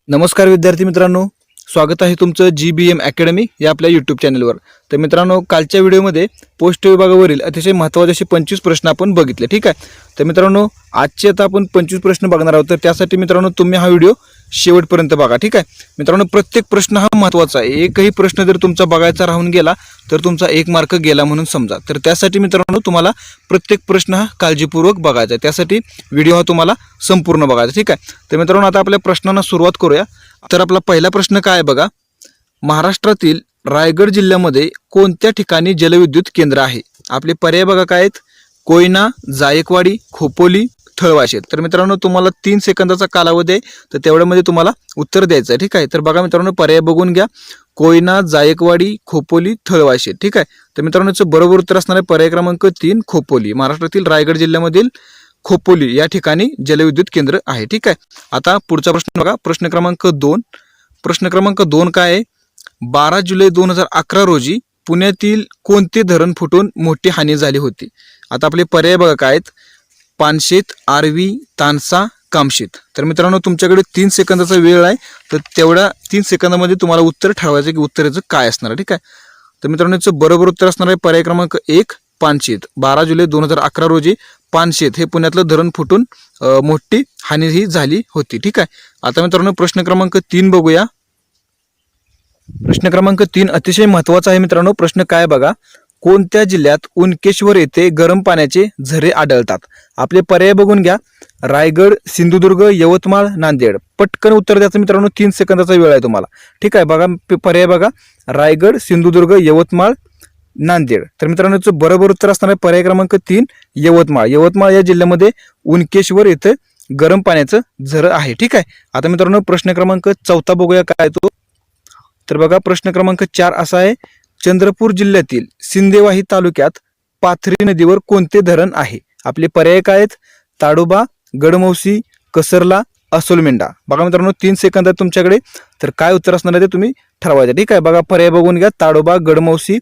नमस्कार विद्यार्थी मित्रांनो, स्वागत आहे तुमचं GBM अकॅडमी या आपल्या यूट्यूब चॅनलवर। तर मित्रांनो, कालच्या व्हिडिओमध्ये पोस्ट विभागावरील अतिशय महत्त्वाचे असे 25 प्रश्न आपण बघितले, ठीक आहे। तर मित्रांनो, आजचे आता आपण 25 प्रश्न बघणार आहोत। तर त्यासाठी मित्रांनो तुम्ही हा व्हिडिओ शेवटपर्यंत बघा, ठीक आहे। मित्रांनो, प्रत्येक प्रश्न हा महत्त्वाचा आहे। एकही प्रश्न जर तुमचा बघायचा राहून गेला तर तुमचा 1 मार्क गेला म्हणून समजा। तर त्यासाठी मित्रांनो तुम्हाला प्रत्येक प्रश्न हा काळजीपूर्वक बघायचा आहे। त्यासाठी व्हिडिओ हा तुम्हाला संपूर्ण बघायचा, ठीक आहे। तर मित्रांनो, आता आपल्या प्रश्नांना सुरुवात करूया। तर आपला पहिला प्रश्न काय आहे बघा, महाराष्ट्रातील रायगड जिल्ह्यामध्ये कोणत्या ठिकाणी जलविद्युत केंद्र आहे? आपले पर्याय बघा काय आहेत, कोयना, जायकवाडी, खोपोली, थळवाशेत। तर मित्रांनो तुम्हाला 3 सेकंदाचा कालावधी आहे, तर तेवढ्यामध्ये तुम्हाला उत्तर द्यायचं आहे, ठीक आहे। तर बघा मित्रांनो, पर्याय बघून घ्या, कोयना, जायकवाडी, खोपोली, थळवाशेत, ठीक आहे। तर मित्रांनो याचं बरोबर उत्तर असणार आहे पर्याय क्रमांक 3 खोपोली। महाराष्ट्रातील रायगड जिल्ह्यामधील खोपोली या ठिकाणी जलविद्युत केंद्र आहे, ठीक आहे। आता पुढचा प्रश्न बघा, प्रश्न क्रमांक 2। प्रश्न क्रमांक 2 काय आहे, 12 जुलै 2011 रोजी पुण्यातील कोणते धरण फुटून मोठी हानी झाली होती? आता आपले पर्याय बघा काय आहेत, पानशेत, आर्वी, तानसा, कामशेत। तर मित्रांनो तुमच्याकडे 3 सेकंदाचा वेळ आहे, तर तेवढ्या 3 सेकंदामध्ये तुम्हाला उत्तर ठरवायचं की उत्तराचं काय असणार आहे, ठीक आहे। तर मित्रांनो याचं बरोबर उत्तर असणार आहे पर्याय क्रमांक 1 पानशेत। 12 जुलै 2011 रोजी पानशेत हे पुण्यातलं धरण फुटून मोठी हानी ही झाली होती, ठीक आहे। आता मित्रांनो प्रश्न क्रमांक 3 बघूया। प्रश्न क्रमांक 3 अतिशय महत्त्वाचा आहे मित्रांनो। प्रश्न काय बघा, कोणत्या जिल्ह्यात उनकेश्वर येथे गरम पाण्याचे झरे आढळतात? आपले पर्याय बघून घ्या, रायगड, सिंधुदुर्ग, यवतमाळ, नांदेड। पटकन उत्तर द्यायचं मित्रांनो, 3 सेकंदाचा वेळ आहे तुम्हाला, ठीक आहे। बघा पर्याय बघा, रायगड, सिंधुदुर्ग, यवतमाळ, नांदेड। तर मित्रांनो याचं बरोबर उत्तर असणार आहे पर्याय क्रमांक 3 यवतमाळ। यवतमाळ या जिल्ह्यामध्ये उनकेश्वर येथे गरम पाण्याचं झरं आहे, ठीक आहे। आता मित्रांनो प्रश्न क्रमांक 4 बघूया काय तो। तर बघा प्रश्न क्रमांक 4 असा आहे, चंद्रपूर जिल्ह्यातील सिंदेवाही तालुक्यात पाथरी नदीवर कोणते धरण आहे? आपले पर्याय काय आहेत, ताडोबा, गडमौसी, कसरला, असोलमेंढा। बघा मित्रांनो 3 सेकंद आहेत तुमच्याकडे, तर काय उत्तर असणार आहे ते तुम्ही ठरवायचं, ठीक आहे। बघा पर्याय बघून घ्या, ताडोबा, गडमौसी,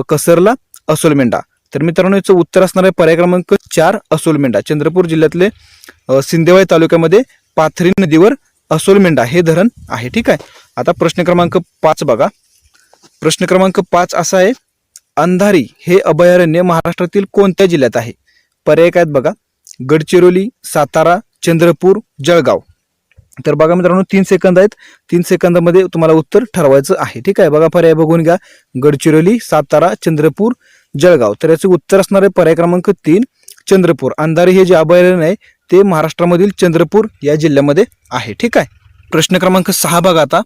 कसरला, असोलमेंढा। तर मित्रांनो याचं उत्तर असणार आहे पर्याय क्रमांक 4 असोलमेंढा। चंद्रपूर जिल्ह्यातले सिंदेवाही तालुक्यामध्ये पाथरी नदीवर असोलमेंढा हे धरण आहे, ठीक आहे। आता प्रश्न क्रमांक 5 बघा। प्रश्न क्रमांक 5 असा आहे, अंधारी हे अभयारण्य महाराष्ट्रातील कोणत्या जिल्ह्यात आहे? पर्याय काय बघा, गडचिरोली, सातारा, चंद्रपूर, जळगाव। तर बघा मित्रांनो 3 सेकंद आहेत, 3 सेकंदामध्ये तुम्हाला उत्तर ठरवायचं आहे, ठीक आहे। बघा पर्याय बघून घ्या, गडचिरोली, सातारा, चंद्रपूर, जळगाव। तर याचे उत्तर असणार आहे पर्याय क्रमांक 3 चंद्रपूर। अंधारी हे जे अभयारण्य आहे ते महाराष्ट्रामधील चंद्रपूर या जिल्ह्यामध्ये आहे, ठीक आहे। प्रश्न क्रमांक 6 बघा आता,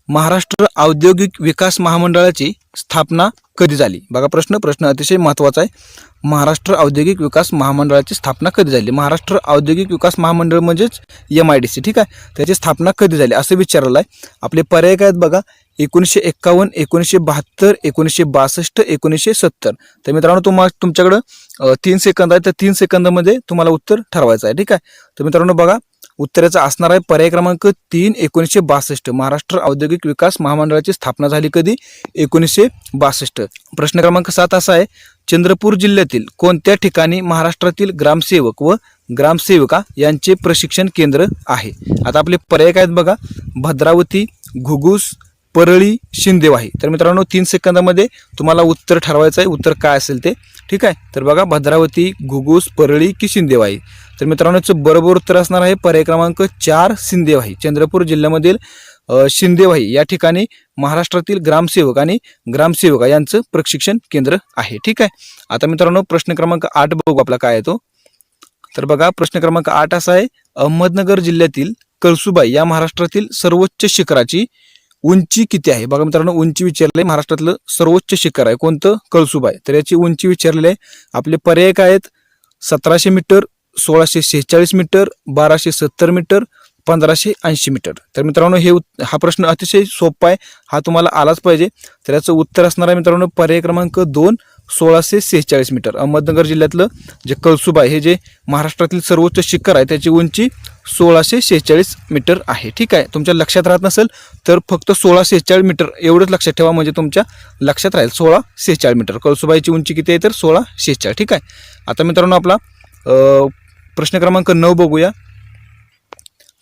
महाराष्ट्र औद्योगिक विकास महामंडळाची स्थापना कधी झाली? बघा प्रश्न अतिशय महत्त्वाचा आहे, महाराष्ट्र औद्योगिक विकास महामंडळाची स्थापना कधी झाली? महाराष्ट्र औद्योगिक विकास महामंडळ म्हणजेच MIDC, ठीक आहे। त्याची स्थापना कधी झाली असं विचारलं आहे। आपले पर्याय काय आहेत बघा, 1951, 1972, 1962, 1970। तर मित्रांनो तुमच्याकडं 3 सेकंद आहे, तर 3 सेकंदामध्ये तुम्हाला उत्तर ठरवायचं आहे, ठीक आहे। तर मित्रांनो बघा उत्तराचा असणार आहे पर्याय क्रमांक 3 1962। महाराष्ट्र औद्योगिक विकास महामंडळाची स्थापना झाली कधी? 1962। प्रश्न क्रमांक 7 असा आहे, चंद्रपूर जिल्ह्यातील कोणत्या ठिकाणी महाराष्ट्रातील ग्रामसेवक व ग्रामसेविका यांचे प्रशिक्षण केंद्र आहे? आता आपले पर्याय काय आहेत बघा, भद्रावती, घुगुस, परळी, शिंदेवाही। तर मित्रांनो 3 सेकंदामध्ये तुम्हाला उत्तर ठरवायचं आहे, उत्तर काय असेल ते, ठीक आहे। तर बघा भद्रावती, घुगुस, परळी की शिंदेवाही। तर मित्रांनो याचं बरोबर उत्तर असणार आहे पर्याय क्रमांक 4 शिंदेवाही। चंद्रपूर जिल्ह्यामधील शिंदेवाही या ठिकाणी महाराष्ट्रातील ग्रामसेवक आणि ग्रामसेविका यांचं प्रशिक्षण केंद्र आहे, ठीक आहे। आता मित्रांनो प्रश्न क्रमांक 8 बघू आपला काय आहे तो। तर बघा प्रश्न क्रमांक 8 असा आहे, अहमदनगर जिल्ह्यातील कळसुबाई या महाराष्ट्रातील सर्वोच्च शिखराची उंची किती आहे? बघा मित्रांनो उंची विचारले, महाराष्ट्रातलं सर्वोच्च शिखर आहे कोणतं? कळसुबाई। तर याची उंची विचारलेली आहे। आपले पर्याय काय आहेत, 1700 मीटर, 1646 मीटर, 1270 मीटर, 1580 मीटर। तर मित्रांनो हा प्रश्न अतिशय सोपा आहे, हा तुम्हाला आलाच पाहिजे। तर याचं उत्तर असणार आहे मित्रांनो पर्याय क्रमांक 2 1646 मीटर। अहमदनगर जिल्ह्यातलं जे कळसुबाई हे जे महाराष्ट्रातील सर्वोच्च शिखर आहे त्याची उंची 1646 मीटर आहे, ठीक आहे। तुमच्या लक्षात राहत नसेल तर फक्त 1646 मीटर एवढंच लक्षात ठेवा, म्हणजे तुमच्या लक्षात राहील 1646 मीटर। कळसुबाईची उंची किती आहे तर 1646, ठीक आहे। आता मित्रांनो आपला प्रश्न क्रमांक 9 बघूया।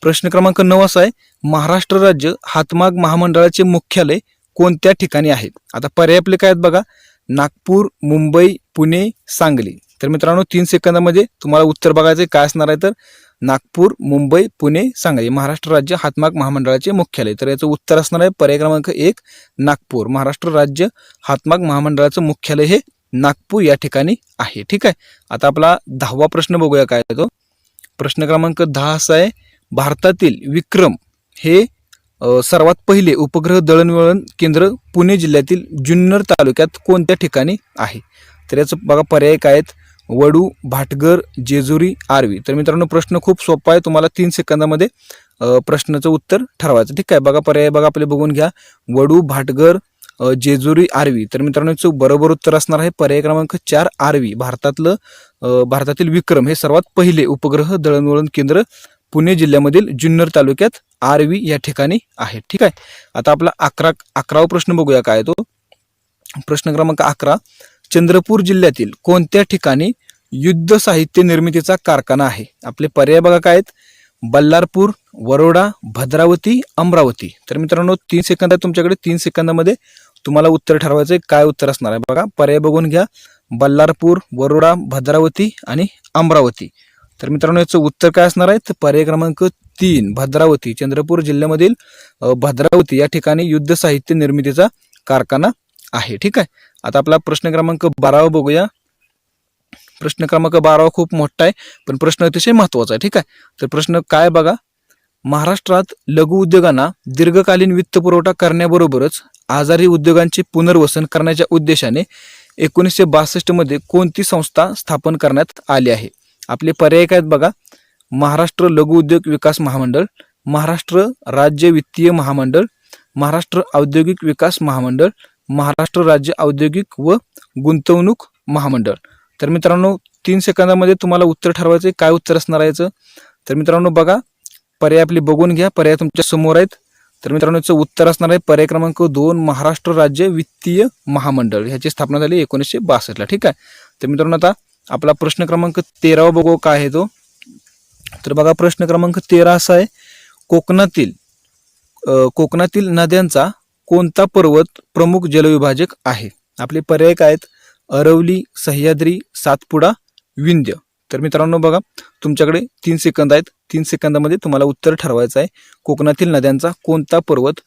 प्रश्न क्रमांक 9 असा आहे, महाराष्ट्र राज्य हातमाग महामंडळाचे मुख्यालय कोणत्या ठिकाणी आहे? आता पर्याय आपले काय आहेत बघा, नागपूर, मुंबई, पुणे, सांगली. तर मित्रांनो 3 सेकंदामध्ये तुम्हाला उत्तर बघायचे काय असणार आहे, तर नागपूर, मुंबई, पुणे, सांगली महाराष्ट्र राज्य हातमाग महामंडळाचे मुख्यालय. तर याचं उत्तर असणार आहे पर्याय क्रमांक 1 नागपूर. महाराष्ट्र राज्य हातमाग महामंडळाचं मुख्यालय हे नागपूर या ठिकाणी आहे. ठीक आहे. आता आपला 10वा प्रश्न बघूया काय आहे तो. प्रश्न क्रमांक 10 असा आहे, भारतातील विक्रम हे सर्वात पहिले उपग्रह दळणवळण केंद्र पुणे जिल्ह्यातील जुन्नर तालुक्यात कोणत्या ठिकाणी आहे? तर याचं बघा पर्याय काय आहेत, वडू, भाटघर, जेजुरी, आर्वी. तर मित्रांनो प्रश्न खूप सोपा आहे, तुम्हाला 3 सेकंदामध्ये प्रश्नाचं उत्तर ठरवायचं. ठीक आहे. बघा पर्याय बघा आपले बघून घ्या, वडू, भाटघर, जेजुरी, आर्वी. तर मित्रांनो याचं बरोबर उत्तर असणार आहे पर्याय क्रमांक 4 आर्वी. भारतातील विक्रम हे सर्वात पहिले उपग्रह दळणवळण केंद्र पुणे जिल्ह्यामधील जुन्नर तालुक्यात आर्वी या ठिकाणी आहे. ठीक आहे. आता आपला 11वा प्रश्न बघूया काय तो. प्रश्न क्रमांक 11, चंद्रपूर जिल्ह्यातील कोणत्या ठिकाणी युद्ध साहित्य निर्मितीचा कारखाना आहे? आपले पर्याय बघा काय आहेत, बल्लारपूर, वरोडा, भद्रावती, अमरावती. तर मित्रांनो 3 सेकंद आहे तुमच्याकडे, 3 सेकंदामध्ये तुम्हाला उत्तर ठरवायचं आहे. काय उत्तर असणार आहे बघा, पर्याय बघून घ्या, बल्लारपूर, वरोडा, भद्रावती आणि अमरावती. तर मित्रांनो याचं उत्तर काय असणार आहे, तर पर्याय क्रमांक 3 भद्रावती. चंद्रपूर जिल्ह्यामधील भद्रावती या ठिकाणी युद्ध साहित्य निर्मितीचा कारखाना आहे. ठीक आहे. आता आपला प्रश्न क्रमांक 12 बघूया. प्रश्न क्रमांक 12 खूप मोठा आहे, पण प्रश्न अतिशय महत्वाचा आहे. ठीक आहे. तर प्रश्न काय बघा, महाराष्ट्रात लघु उद्योगांना दीर्घकालीन वित्त पुरवठा करण्याबरोबरच आजारी उद्योगांचे पुनर्वसन करण्याच्या उद्देशाने 1962 मध्ये कोणती संस्था स्थापन करण्यात आली आहे? आपले पर्याय काय आहेत बघा, महाराष्ट्र लघु उद्योग विकास महामंडळ, महाराष्ट्र राज्य वित्तीय महामंडळ, महाराष्ट्र औद्योगिक विकास महामंडळ, महाराष्ट्र राज्य औद्योगिक व गुंतवणूक महामंडळ. तर मित्रांनो 3 सेकंदामध्ये तुम्हाला उत्तर ठरवायचे. काय उत्तर असणार आहे याचं, तर मित्रांनो बघा पर्याय आपली बघून घ्या, पर्याय तुमच्या समोर आहेत. तर मित्रांनो याचं उत्तर असणार आहे पर्याय क्रमांक 2 महाराष्ट्र राज्य वित्तीय महामंडळ. ह्याची स्थापना झाली 1962 ला. ठीक आहे. तर मित्रांनो आता आपला प्रश्न क्रमांक 13 बघू काय आहे तो. तर बघा प्रश्न क्रमांक 13 असा आहे, कोकणातील नद्यांचा कोणता पर्वत प्रमुख जलविभाजक आहे? आपले पर्याय काय आहेत, अरवली, सह्याद्री, सातपुडा, विंध्य. तर मित्रांनो बघा तुमच्याकडे 3 सेकंद आहेत, 3 सेकंदामध्ये तुम्हाला उत्तर ठरवायचं आहे, कोकणातील नद्यांचा कोणता पर्वत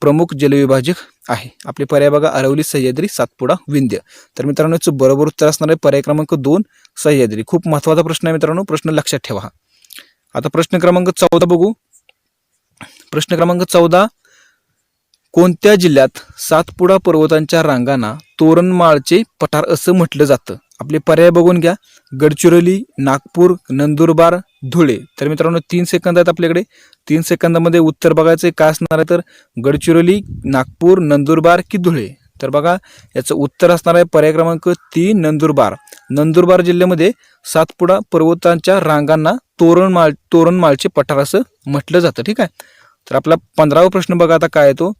प्रमुख जलविभाजक आहे? आपले पर्याय बघा, अरवली, सह्याद्री, सातपुडा, विंध्य. तर मित्रांनो याचं बरोबर उत्तर असणार आहे पर्याय क्रमांक 2 सह्याद्री. खूप महत्वाचा प्रश्न आहे मित्रांनो, प्रश्न लक्षात ठेवा. आता प्रश्न क्रमांक 14 बघू. प्रश्न क्रमांक 14, कोणत्या जिल्ह्यात सातपुडा पर्वतांच्या रांगांना तोरणमाळचे पठार असं म्हटलं जातं? आपले पर्याय बघून घ्या, गडचिरोली, नागपूर, नंदुरबार, धुळे. तर मित्रांनो 3 सेकंद आहेत आपल्याकडे, 3 सेकंदामध्ये उत्तर बघायचं काय असणार आहे, तर गडचिरोली, नागपूर, नंदुरबार की धुळे. तर बघा याचं उत्तर असणार आहे पर्याय क्रमांक 3 नंदुरबार. नंदुरबार जिल्ह्यामध्ये सातपुडा पर्वतांच्या रांगांना तोरणमाळचे पठार असं म्हटलं जातं. ठीक आहे. तर आपला 15वा प्रश्न बघा आता काय आहे तो.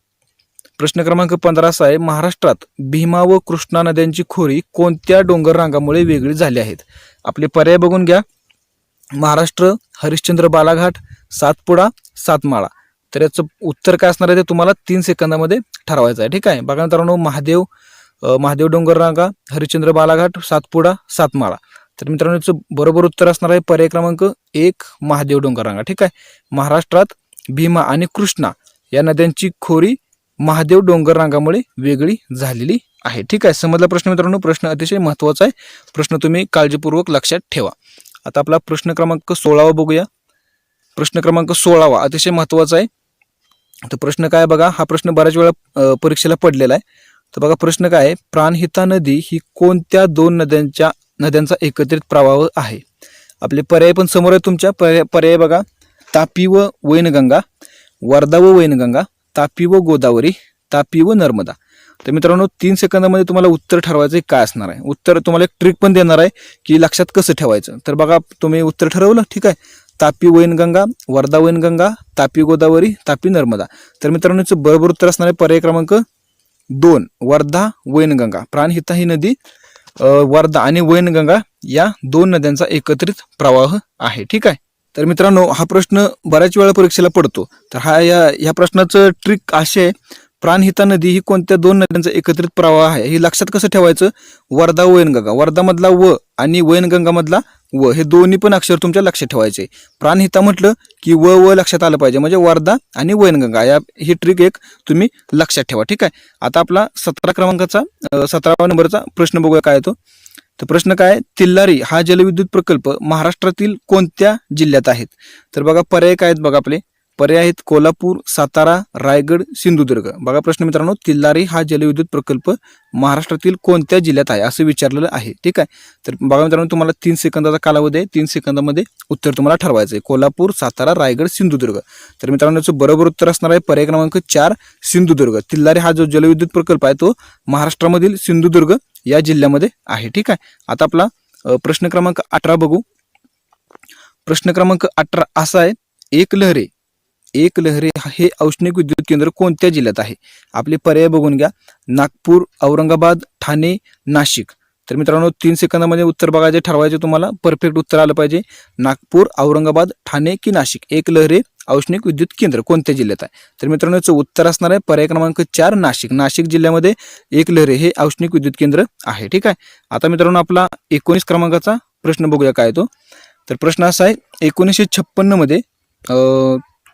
प्रश्न क्रमांक 15 असा आहे, महाराष्ट्रात भीमा व कृष्णा नद्यांची खोरी कोणत्या डोंगर रांगामुळे वेगळी झाली आहेत? आपले पर्याय बघून घ्या, महाराष्ट्र, हरिश्चंद्र बालाघाट, सातपुडा, सातमाळा. तर याचं उत्तर काय असणार आहे ते तुम्हाला 3 सेकंदामध्ये ठरवायचं आहे. ठीक आहे. बघा मित्रांनो, महादेव डोंगर रांगा, हरिश्चंद्र बालाघाट, सातपुडा, सातमाळा. तर मित्रांनो याचं बरोबर उत्तर असणार आहे पर्याय क्रमांक 1 महादेव डोंगर रांगा. ठीक आहे. महाराष्ट्रात भीमा आणि कृष्णा या नद्यांची खोरी महादेव डोंगर रांगामुळे वेगळी झालेली आहे. ठीक आहे. समजला प्रश्न मित्रांनो, प्रश्न अतिशय महत्वाचा आहे, प्रश्न तुम्ही काळजीपूर्वक लक्षात ठेवा. आता आपला प्रश्न क्रमांक 16 बघूया. प्रश्न क्रमांक 16 अतिशय महत्वाचा आहे. तर प्रश्न काय बघा, हा प्रश्न बऱ्याच वेळा परीक्षेला पडलेला आहे. तर बघा प्रश्न काय आहे, प्राणहिता नदी ही कोणत्या 2 नद्यांचा एकत्रित प्रवाह आहे? आपले पर्याय पण समोर आहे तुमच्या. पर्याय बघा, तापी व वैनगंगा, वर्धा व वैनगंगा, तापी व गोदावरी, तापी व नर्मदा. तर मित्रांनो 3 सेकंदामध्ये तुम्हाला उत्तर ठरवायचं काय असणार आहे. उत्तर तुम्हाला एक ट्रिक पण देणार आहे की लक्षात कसं ठेवायचं. तर बघा तुम्ही उत्तर ठरवलं. ठीक आहे. तापी वैनगंगा, वर्धा वैनगंगा, तापी गोदावरी, तापी नर्मदा. तर मित्रांनो बरोबर उत्तर असणार आहे पर्याय क्रमांक 2 वर्धा वैनगंगा. प्राणहिता ही नदी वर्धा आणि वैनगंगा या 2 नद्यांचा एकत्रित प्रवाह आहे. ठीक आहे. तर मित्रांनो हा प्रश्न बऱ्याच वेळा परीक्षेला पडतो. तर ह्या प्रश्नाचं ट्रिक असे आहे, प्राणहिता नदी ही कोणत्या दोन नद्यांचा एकत्रित प्रवाह आहे हे लक्षात कसं ठेवायचं. वर्धा वैनगंगा, वर्धामधला व आणि वैनगंगामधला व हे दोन्ही पण अक्षर तुमच्या लक्षात ठेवायचे. प्राणहिता म्हटलं की व लक्षात आलं पाहिजे, म्हणजे वर्धा आणि वैनगंगा ही ट्रिक एक तुम्ही लक्षात ठेवा. ठीक आहे. आता आपला 17 नंबरचा प्रश्न बघूया काय तो. तर प्रश्न काय, तिल्लारी हा जलविद्युत प्रकल्प महाराष्ट्रातील कोणत्या जिल्ह्यात आहेत. तर बघा पर्याय काय आहेत, बघा आपले पर्याय आहेत कोल्हापूर, सातारा, रायगड, सिंधुदुर्ग. बघा प्रश्न मित्रांनो, तिल्लारी हा जलविद्युत प्रकल्प महाराष्ट्रातील कोणत्या जिल्ह्यात आहे असं विचारलेलं आहे. ठीक आहे. तर बघा मित्रांनो, तुम्हाला 3 सेकंदाचा कालावधी आहे. 3 सेकंदामध्ये उत्तर तुम्हाला ठरवायचं आहे. कोल्हापूर, सातारा, रायगड, सिंधुदुर्ग. तर मित्रांनो याचं बरोबर उत्तर असणार आहे पर्याय क्रमांक 4 सिंधुदुर्ग. तिल्लारी हा जो जलविद्युत प्रकल्प आहे तो महाराष्ट्रामधील सिंधुदुर्ग या जिल्ह्यामध्ये आहे. ठीक आहे. आता आपला प्रश्न क्रमांक 18 बघू. प्रश्न क्रमांक 18 असा आहे, एक लहरे हे औष्णिक विद्युत केंद्र कोणत्या जिल्ह्यात आहे. आपले पर्याय बघून घ्या. नागपूर, औरंगाबाद, ठाणे, नाशिक. तर मित्रांनो 3 सेकंदामध्ये उत्तर बघायचे, ठरवायचे. तुम्हाला परफेक्ट उत्तर आलं पाहिजे. नागपूर, औरंगाबाद, ठाणे की नाशिक. एक लहरे औष्णिक विद्युत केंद्र कोणत्या जिल्ह्यात आहे. तर मित्रांनो याचं उत्तर असणार आहे पर्याय क्रमांक 4 नाशिक. नाशिक जिल्ह्यामध्ये एक लहरे हे औष्णिक विद्युत केंद्र आहे. ठीक आहे. आता मित्रांनो आपला 19 क्रमांकाचा प्रश्न बघूया काय तो. तर प्रश्न असा आहे, 1956 मध्ये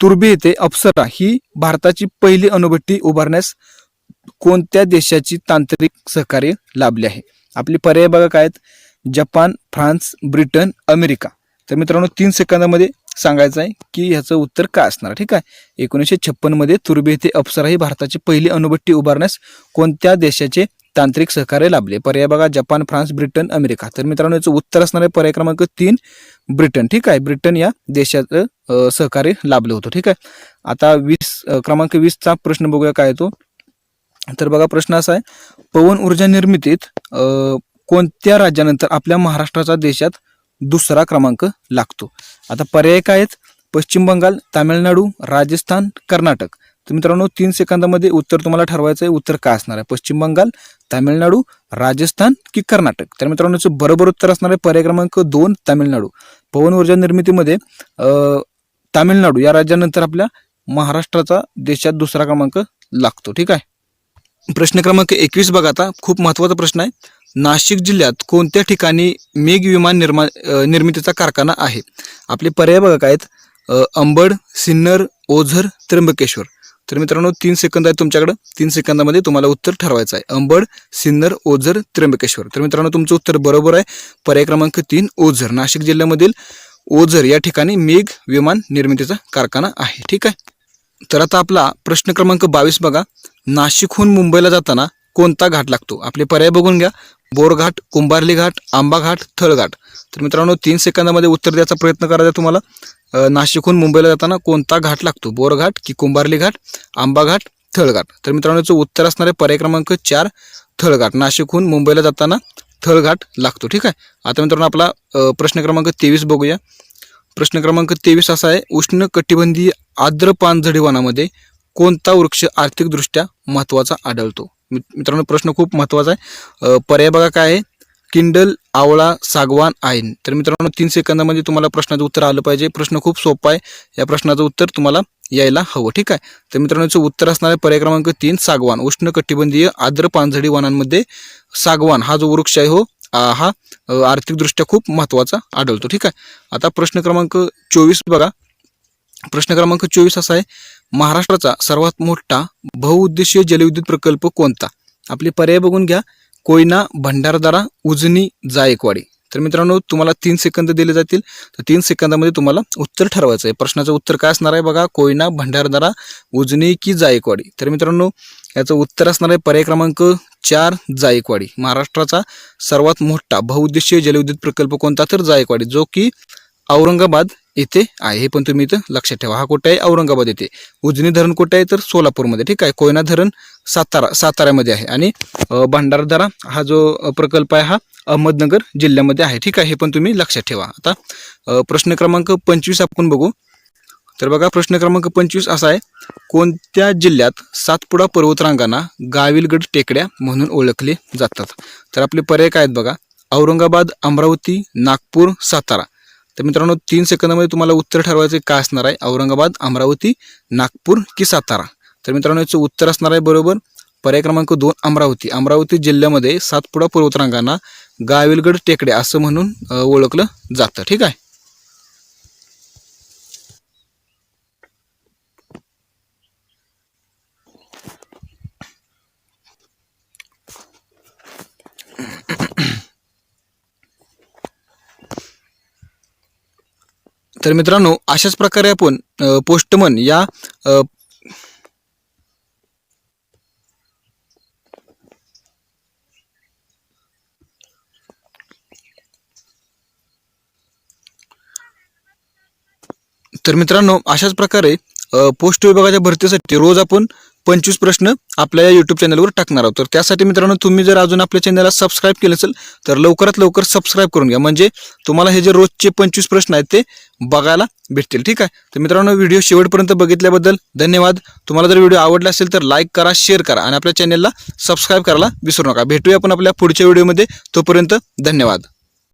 तुर्बे येथे अप्सरा ही भारताची पहिली अणुभट्टी उभारण्यास कोणत्या देशाची तांत्रिक सहकार्य लाभले आहे. आपले पर्याय बघा काय आहेत, जपान, फ्रान्स, ब्रिटन, अमेरिका. तर मित्रांनो 3 सेकंदामध्ये सांगायचं आहे की ह्याचं उत्तर काय असणार. ठीक आहे. 1956 मध्ये तुर्बे येथे अप्सरा ही भारताची पहिली अणुभट्टी उभारण्यास कोणत्या देशाचे तांत्रिक सहकार्य लाभले. पर्याय बघा, जपान, फ्रान्स, ब्रिटन, अमेरिका. तर मित्रांनो याचं उत्तर असणार आहे पर्याय क्रमांक 3 ब्रिटन. ठीक आहे. ब्रिटन या देशाचं सहकार्य लाभलं होतं. ठीक आहे. आता क्रमांक 20चा प्रश्न बघूया काय तो. तर बघा प्रश्न असा आहे, पवन ऊर्जा निर्मितीत कोणत्या राज्यानंतर आपल्या महाराष्ट्राचा देशात दुसरा क्रमांक लागतो. आता पर्याय काय आहेत, पश्चिम बंगाल, तामिळनाडू, राजस्थान, कर्नाटक. तर मित्रांनो 3 सेकंदामध्ये उत्तर तुम्हाला ठरवायचं आहे. उत्तर काय असणार आहे, पश्चिम बंगाल, तामिळनाडू, राजस्थान की कर्नाटक. तर मित्रांनो याचं बरोबर उत्तर असणार आहे पर्याय क्रमांक 2 तामिळनाडू. पवन ऊर्जा निर्मितीमध्ये तामिळनाडू या राज्यानंतर आपल्या महाराष्ट्राचा देशात दुसरा क्रमांक लागतो. ठीक आहे. प्रश्न क्रमांक 21 बघा. आता खूप महत्त्वाचा प्रश्न आहे, नाशिक जिल्ह्यात कोणत्या ठिकाणी मेघ विमान निर्मितीचा कारखाना आहे. आपले पर्याय बघा काय आहेत, अंबड, सिन्नर, ओझर, त्र्यंबकेश्वर. तर मित्रांनो 3 सेकंद आहेत तुमच्याकडे. 3 सेकंदामध्ये तुम्हाला उत्तर ठरवायचं आहे. अंबड, सिन्नर, ओझर, त्र्यंबकेश्वर. तर मित्रांनो तुमचं उत्तर बरोबर आहे. पर्याय क्रमांक 3 ओझर. नाशिक जिल्ह्यामधील ओझर या ठिकाणी मेघ विमान निर्मितीचा कारखाना आहे. ठीक आहे. तर आता आपला प्रश्न क्रमांक 22 बघा. नाशिकहून मुंबईला जाताना कोणता घाट लागतो. आपले पर्याय बघून घ्या, बोरघाट, कुंभार्ली घाट, आंबा घाट, थळघाट. तर मित्रांनो 3 सेकंदामध्ये उत्तर द्यायचा प्रयत्न करायचा तुम्हाला. नाशिकहून मुंबईला जाताना कोणता घाट लागतो, बोरघाट की कुंभार्ली घाट, आंबा घाट, थळघाट. तर मित्रांनो याचं उत्तर असणार आहे पर्याय क्रमांक 4 थळघाट. नाशिकहून मुंबईला जाताना थळघाट लागतो. ठीक आहे. आता मित्रांनो आपला प्रश्न क्रमांक 23 बघूया. प्रश्न क्रमांक 23 असा आहे, उष्ण कटिबंधीय आर्द्र पानझडी वनामध्ये कोणता वृक्ष आर्थिकदृष्ट्या महत्त्वाचा आढळतो. मित्रांनो प्रश्न खूप महत्त्वाचा आहे. पर्याय बघा काय आहे, किंडल, आवळा, सागवान, आईन. तर मित्रांनो 3 सेकंदामध्ये तुम्हाला प्रश्नाचं उत्तर आलं पाहिजे. प्रश्न खूप सोपा आहे. या प्रश्नाचं उत्तर तुम्हाला यायला हवं. ठीक आहे. तर मित्रांनो याचं उत्तर असणार आहे पर्याय क्रमांक 3 सागवान. उष्ण कटिबंधीय आर्द्र पानझडी वनांमध्ये सागवान हा जो वृक्ष आहे हा आर्थिकदृष्ट्या खूप महत्त्वाचा आढळतो. ठीक आहे. आता प्रश्न क्रमांक 24 बघा. प्रश्न क्रमांक 24 असा आहे, महाराष्ट्राचा सर्वात मोठा बहुउद्देशीय जलविद्युत प्रकल्प कोणता. आपले पर्याय बघून घ्या, कोयना, भंडारदरा, उजनी, जायकवाडी. तर मित्रांनो तुम्हाला 3 सेकंद दिले जातील. तर 3 सेकंदामध्ये तुम्हाला उत्तर ठरवायचं आहे. प्रश्नाचं उत्तर काय असणार आहे बघा, कोयना, भंडारदरा, उजनी की जायकवाडी. तर मित्रांनो याचं उत्तर असणार आहे पर्याय क्रमांक 4 जायकवाडी. महाराष्ट्राचा सर्वात मोठा बहुउद्देशीय जलविद्युत प्रकल्प कोणता, तर जायकवाडी, जो की औरंगाबाद येथे आहे. हे पण तुम्ही इथं लक्षात ठेवा. हा कुठे आहे, औरंगाबाद येथे. उजनी धरण कुठे आहे, तर सोलापूरमध्ये. ठीक आहे. कोयना धरण साताऱ्यामध्ये आहे. आणि भंडारदरा हा जो प्रकल्प आहे हा अहमदनगर जिल्ह्यामध्ये आहे. ठीक आहे. हे पण तुम्ही लक्षात ठेवा. आता प्रश्न क्रमांक 25 आपण बघू. तर बघा प्रश्न क्रमांक 25 असा आहे, कोणत्या जिल्ह्यात सातपुडा पर्वतरांगांना गाविलगड टेकड्या म्हणून ओळखले जातात. तर आपले पर्याय काय आहेत बघा, औरंगाबाद, अमरावती, नागपूर, सातारा. तर मित्रांनो 3 सेकंदामध्ये तुम्हाला उत्तर ठरवायचे काय असणार आहे, औरंगाबाद, अमरावती, नागपूर की सातारा. तर मित्रांनो याचं उत्तर असणार आहे बरोबर पर्याय क्रमांक 2 अमरावती. अमरावती जिल्ह्यामध्ये सातपुडा पर्वतरांगांना गाविलगड टेकडे असं म्हणून ओळखलं जातं. ठीक आहे. तर मित्रांनो अशाच प्रकारे आपण पोस्टमन या तर मित्रांनो अशाच प्रकारे पोस्ट विभागाच्या भरतीसाठी रोज आपण 25 प्रश्न आपल्या या यूट्यूब चॅनलवर टाकणार आहोत. तर त्यासाठी मित्रांनो तुम्ही जर अजून आपल्या चॅनलला सबस्क्राईब केलं असेल तर लवकरात लवकर सबस्क्राईब करून घ्या, म्हणजे तुम्हाला हे जे रोजचे 25 प्रश्न आहेत ते बघायला भेटतील. ठीक आहे. तर मित्रांनो व्हिडिओ शेवटपर्यंत बघितल्याबद्दल धन्यवाद. तुम्हाला जर व्हिडिओ आवडला असेल तर लाईक करा, शेअर करा आणि आपल्या चॅनलला सबस्क्राईब करायला विसरू नका. भेटूया आपण आपल्या पुढच्या व्हिडिओमध्ये. तोपर्यंत धन्यवाद.